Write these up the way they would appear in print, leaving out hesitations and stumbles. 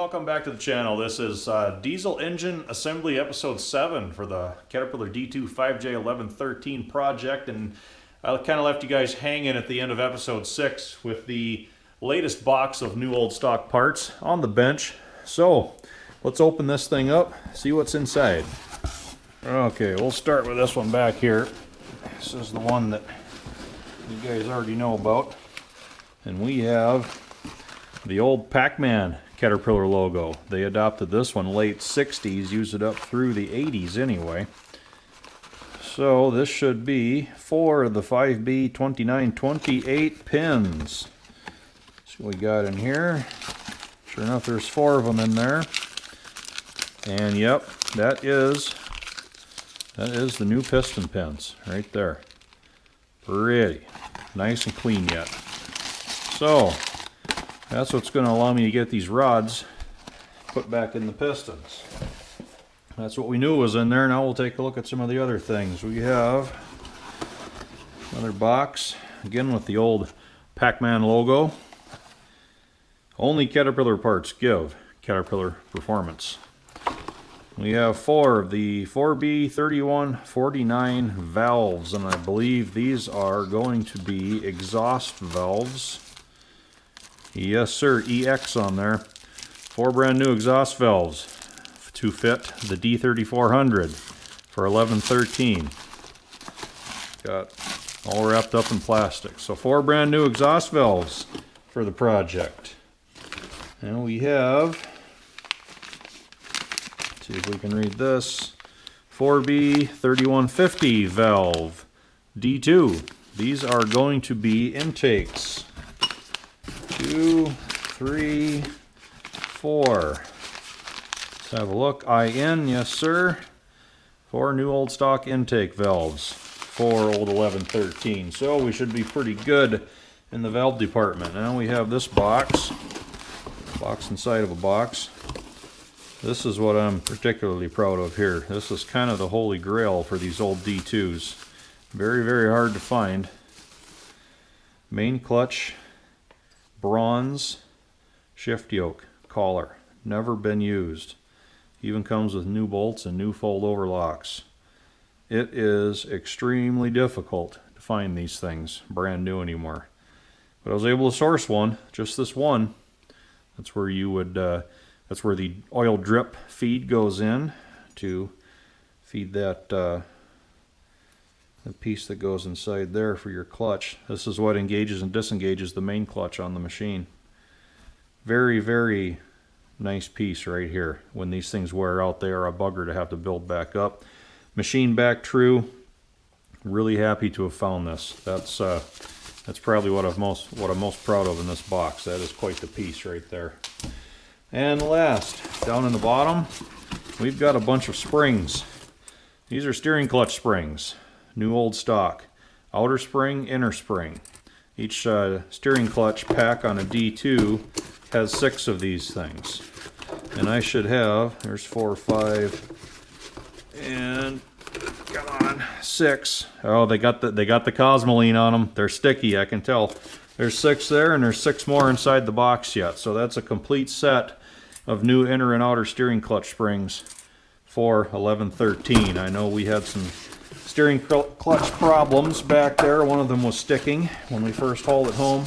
welcome back to the channel. This is Diesel Engine Assembly Episode 7 for the Caterpillar D2 5J1113 project, and I kind of left you guys hanging at the end of Episode 6 with the latest box of new old stock parts on the bench. So let's open this thing up, see what's inside. Okay, we'll start with this one back here. This is the one that you guys already know about, and we have the old Pac-Man Caterpillar logo. They adopted this one late 60s, used it up through the 80s anyway. So this should be 4 of the 5B 2928 pins. See what we got in here. Sure enough, there's 4 of them in there. And yep, that is the new piston pins right there. Pretty nice and clean yet. So that's what's going to allow me to get these rods put back in the pistons. That's what we knew was in there. Now we'll take a look at some of the other things. We have another box, again with the old Pac-Man logo. Only Caterpillar parts give Caterpillar performance. We have 4 of the 4B 3149 valves, and I believe these are going to be exhaust valves. Yes sir, EX on there. 4 brand new exhaust valves to fit the D3400 for 1113. Got all wrapped up in plastic. So 4 brand new exhaust valves for the project. And we have, let's see if we can read this, 4B 3150 valve D2. These are going to be intakes. 2, 3, 4. Let's have a look. IN, yes sir. 4 new old stock intake valves for old 1113. So we should be pretty good in the valve department. Now we have this box inside of a box. This is what I'm particularly proud of here. This is kind of the holy grail for these old D2s. Very, very hard to find. Main clutch, bronze shift yoke collar, never been used. Even comes with new bolts and new fold over locks. It is extremely difficult to find these things brand new anymore, but I was able to source one, just this one. That's where you would that's where the oil drip feed goes in to feed that the piece that goes inside there for your clutch. This is what engages and disengages the main clutch on the machine. Very, very nice piece right here. When these things wear out, they are a bugger to have to build back up. Machine back true. Really happy to have found this. That's probably what I'm most proud of in this box. That is quite the piece right there. And last, down in the bottom, we've got a bunch of springs. These are steering clutch springs. New old stock. Outer spring, inner spring. Each steering clutch pack on a D2 has 6 of these things. And I should have, there's 4 or 5, and come on, 6. Oh, they got the Cosmoline on them. They're sticky, I can tell. There's 6 there, and there's 6 more inside the box yet. So that's a complete set of new inner and outer steering clutch springs for 1113. I know we had some steering clutch problems back there. One of them was sticking when we first hauled it home.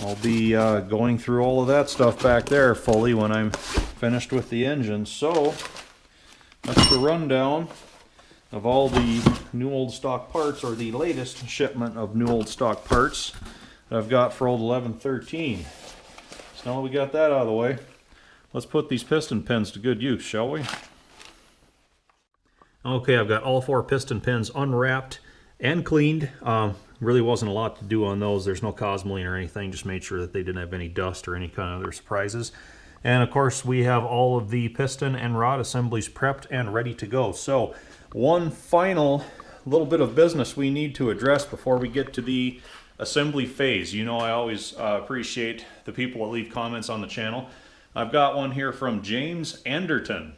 I'll be going through all of that stuff back there fully when I'm finished with the engine. So that's the rundown of all the new old stock parts, or the latest shipment of new old stock parts that I've got for old 1113. So now that we got that out of the way, let's put these piston pins to good use, shall we? Okay, I've got all 4 piston pins unwrapped and cleaned. Really wasn't a lot to do on those. There's no Cosmoline or anything. Just made sure that they didn't have any dust or any kind of other surprises. And of course, we have all of the piston and rod assemblies prepped and ready to go. So one final little bit of business we need to address before we get to the assembly phase. You know, I always appreciate the people that leave comments on the channel. I've got one here from James Anderton.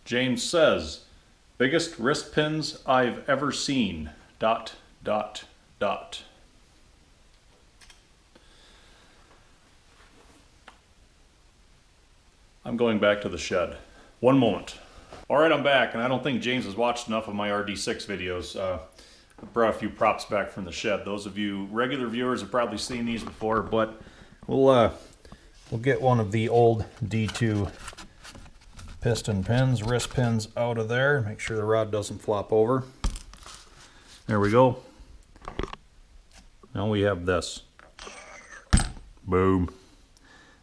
James says, biggest wrist pins I've ever seen, ... I'm going back to the shed. One moment. All right, I'm back, and I don't think James has watched enough of my RD6 videos. I brought a few props back from the shed. Those of you regular viewers have probably seen these before, but we'll get one of the old D2 piston pins, wrist pins out of there. Make sure the rod doesn't flop over. There we go. Now we have this. Boom.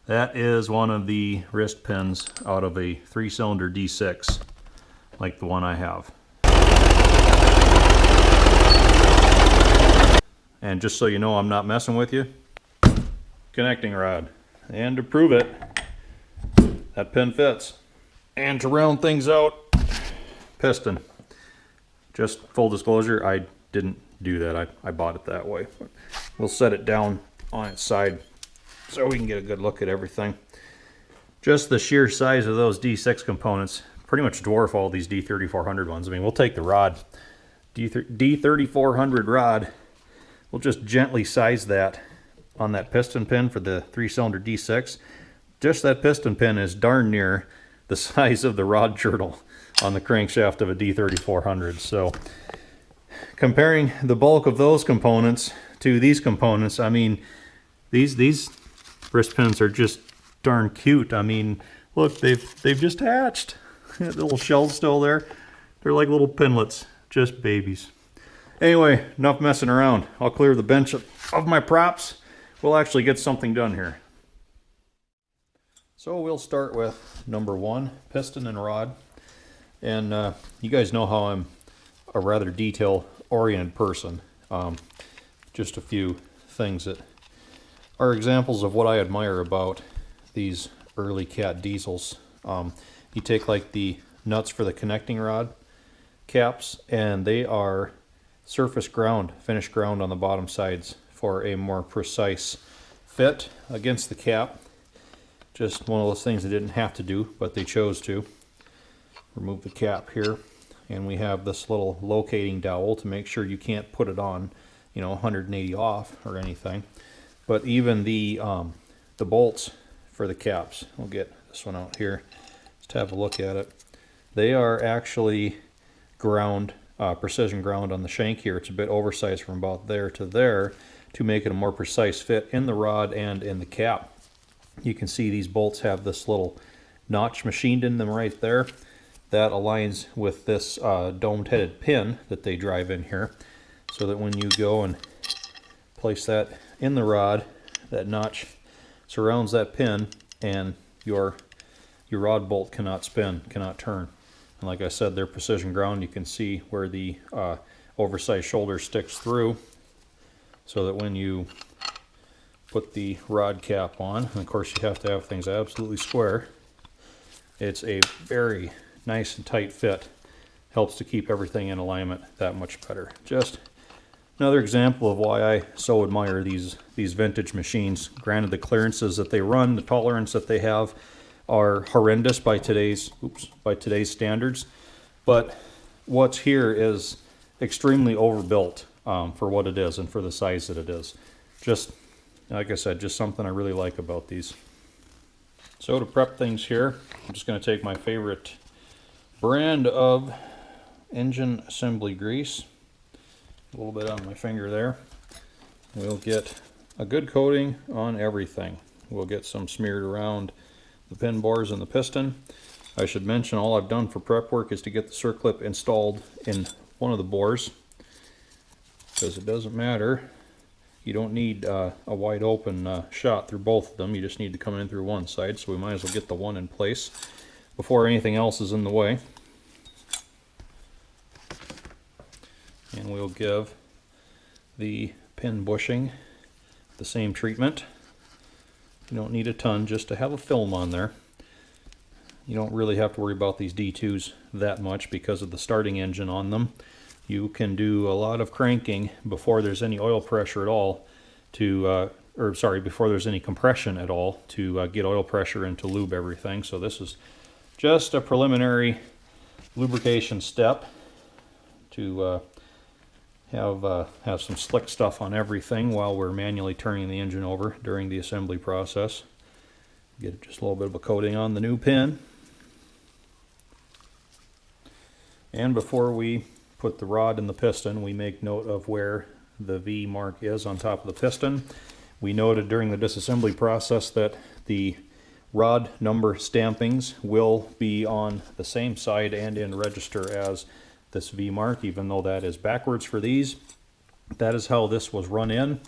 That is one of the wrist pins out of a 3-cylinder D6, like the one I have. And just so you know, I'm not messing with you, connecting rod. And to prove it, that pin fits. And to round things out, piston. Just full disclosure, I didn't do that. I bought it that way. We'll set it down on its side so we can get a good look at everything. Just the sheer size of those D6 components pretty much dwarf all these D3400 ones. I mean, we'll take the rod, D3400 rod, we'll just gently size that on that piston pin for the 3-cylinder D6. Just that piston pin is darn near the size of the rod journal on the crankshaft of a D3400. So comparing the bulk of those components to these components, I mean, these wrist pins are just darn cute. I mean, look, they've just hatched. The little shell's still there. They're like little pinlets, just babies. Anyway, enough messing around. I'll clear the bench of my props. We'll actually get something done here. So we'll start with number 1, piston and rod. And you guys know how I'm a rather detail-oriented person. Just a few things that are examples of what I admire about these early cat diesels. You take like the nuts for the connecting rod caps, and they are surface ground, finished ground on the bottom sides for a more precise fit against the cap. Just one of those things they didn't have to do, but they chose to. Remove the cap here, and we have this little locating dowel to make sure you can't put it on, you know, 180 off or anything. But even the bolts for the caps, we'll get this one out here, just have a look at it. They are actually ground, precision ground on the shank here. It's a bit oversized from about there to there to make it a more precise fit in the rod and in the cap. You can see these bolts have this little notch machined in them right there. That aligns with this domed-headed pin that they drive in here, so that when you go and place that in the rod, that notch surrounds that pin, and your rod bolt cannot spin, cannot turn. And like I said, they're precision ground. You can see where the oversized shoulder sticks through, so that when you put the rod cap on, and of course you have to have things absolutely square, it's a very nice and tight fit. Helps to keep everything in alignment that much better. Just another example of why I so admire these vintage machines. Granted, the clearances that they run, the tolerance that they have, are horrendous by today's standards. But what's here is extremely overbuilt for what it is and for the size that it is. Just like I said, just something I really like about these. So to prep things here, I'm just going to take my favorite brand of engine assembly grease, a little bit on my finger there. We'll get a good coating on everything. We'll get some smeared around the pin bores and the piston. I should mention all I've done for prep work is to get the circlip installed in one of the bores, because it doesn't matter. You don't need a wide open shot through both of them. You just need to come in through one side, so we might as well get the one in place before anything else is in the way. And we'll give the pin bushing the same treatment. You don't need a ton, just to have a film on there. You don't really have to worry about these D2s that much because of the starting engine on them. You can do a lot of cranking before there's any oil pressure at all to, before there's any compression at all to get oil pressure and to lube everything. So this is just a preliminary lubrication step to have some slick stuff on everything while we're manually turning the engine over during the assembly process. Get just a little bit of a coating on the new pin. And before we put the rod in the piston, we make note of where the V mark is on top of the piston. We noted during the disassembly process that the rod number stampings will be on the same side and in register as this V mark, even though that is backwards for these. That is how this was run in.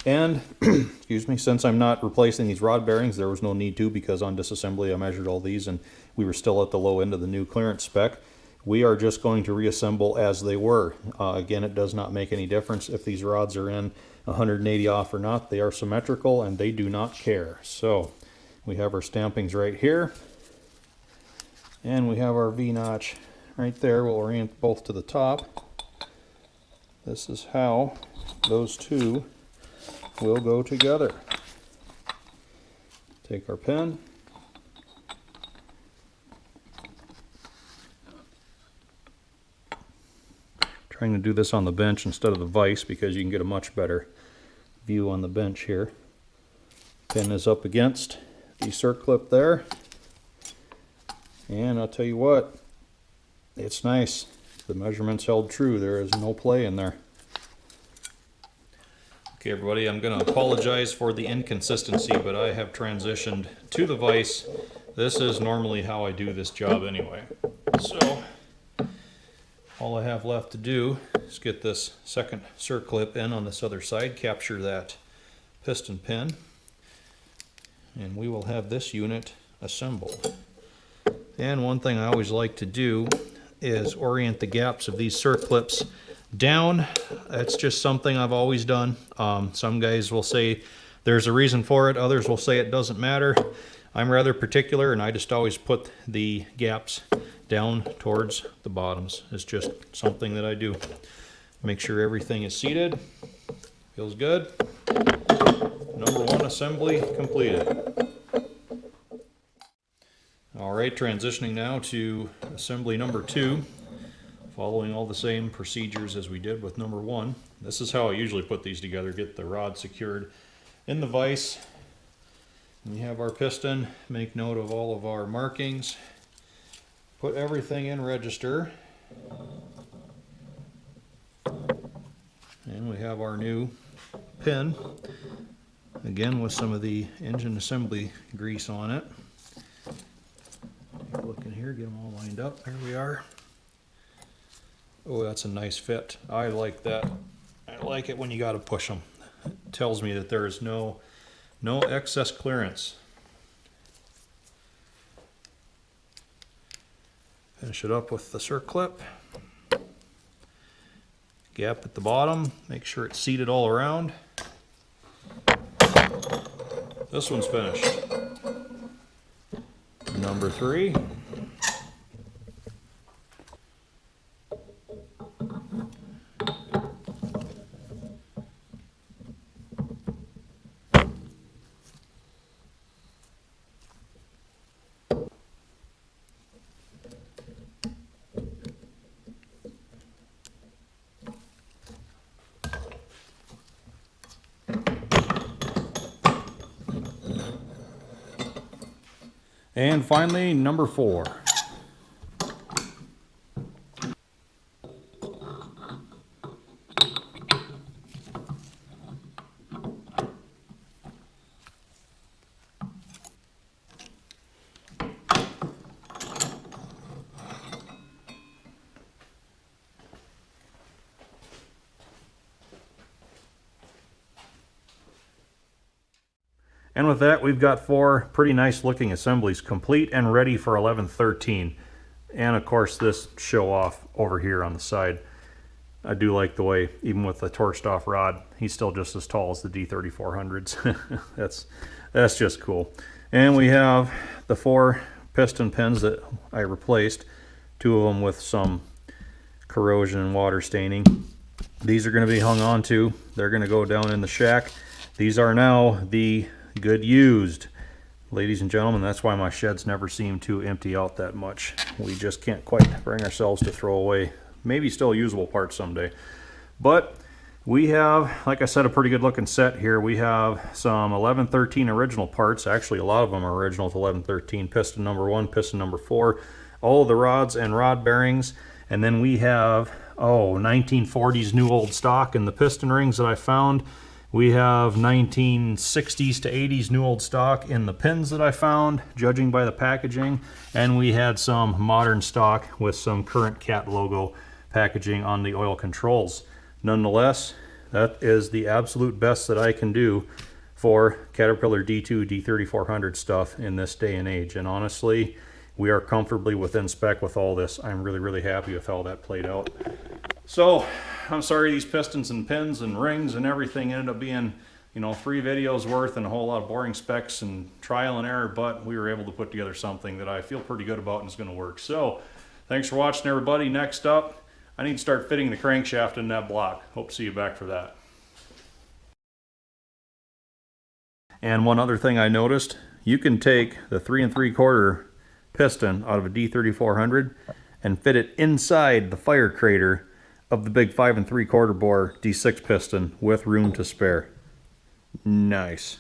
And, excuse me, since I'm not replacing these rod bearings, there was no need to, because on disassembly I measured all these and we were still at the low end of the new clearance spec. We are just going to reassemble as they were. Again, it does not make any difference if these rods are in 180 off or not. They are symmetrical and they do not care. So we have our stampings right here, and we have our V-notch right there. We'll orient both to the top. This is how those two will go together. Take our pen, trying to do this on the bench instead of the vise because you can get a much better view on the bench here. Pin is up against the circlip there, and I'll tell you what, it's nice. The measurements held true. There is no play in there. Okay, everybody, I'm going to apologize for the inconsistency, but I have transitioned to the vise. This is normally how I do this job anyway. So all I have left to do is get this second circlip in on this other side, capture that piston pin, and we will have this unit assembled. And one thing I always like to do is orient the gaps of these circlips down. That's just something I've always done. Some guys will say there's a reason for it, others will say it doesn't matter. I'm rather particular, and I just always put the gaps down towards the bottoms. It's just something that I do. Make sure everything is seated. Feels good. Number one assembly completed. Alright, transitioning now to assembly number 2, following all the same procedures as we did with number 1. This is how I usually put these together, get the rod secured in the vise. We have our piston, make note of all of our markings, put everything in register, and we have our new pin, again with some of the engine assembly grease on it. Look in here, get them all lined up. There we are. Oh, that's a nice fit. I like that. I like it when you got to push them. It tells me that there is no excess clearance. Finish it up with the circlip. Gap at the bottom. Make sure it's seated all around. This one's finished. Number 3. And finally, number 4. And with that, we've got 4 pretty nice looking assemblies complete and ready for 1113. And of course this show off over here on the side. I do like the way, even with the torched off rod, he's still just as tall as the D3400s. That's just cool. And we have the 4 piston pins that I replaced, 2 of them with some corrosion and water staining. These are going to be hung on to. They're going to go down in the shack. These are now the good used. Ladies and gentlemen, that's why my sheds never seem to empty out that much. We just can't quite bring ourselves to throw away maybe still usable parts someday. But We have, like I said, a pretty good looking set here. We have some 1113 original parts. Actually, a lot of them are original to 1113. Piston number 1, piston number 4, all of the rods and rod bearings. And then we have, 1940s new old stock in the piston rings that I found. We have 1960s to 80s new old stock in the pins that I found, judging by the packaging. And we had some modern stock with some current Cat logo packaging on the oil controls. Nonetheless, that is the absolute best that I can do for Caterpillar D2, D3400 stuff in this day and age. And honestly, we are comfortably within spec with all this. I'm really, really happy with how that played out. So, I'm sorry these pistons and pins and rings and everything ended up being, 3 videos worth and a whole lot of boring specs and trial and error, but we were able to put together something that I feel pretty good about and is going to work. So, thanks for watching, everybody. Next up, I need to start fitting the crankshaft in that block. Hope to see you back for that. And one other thing I noticed, you can take the 3 3/4 piston out of a D3400 and fit it inside the fire crater of the big 5 3/4 bore D6 piston with room to spare. Nice.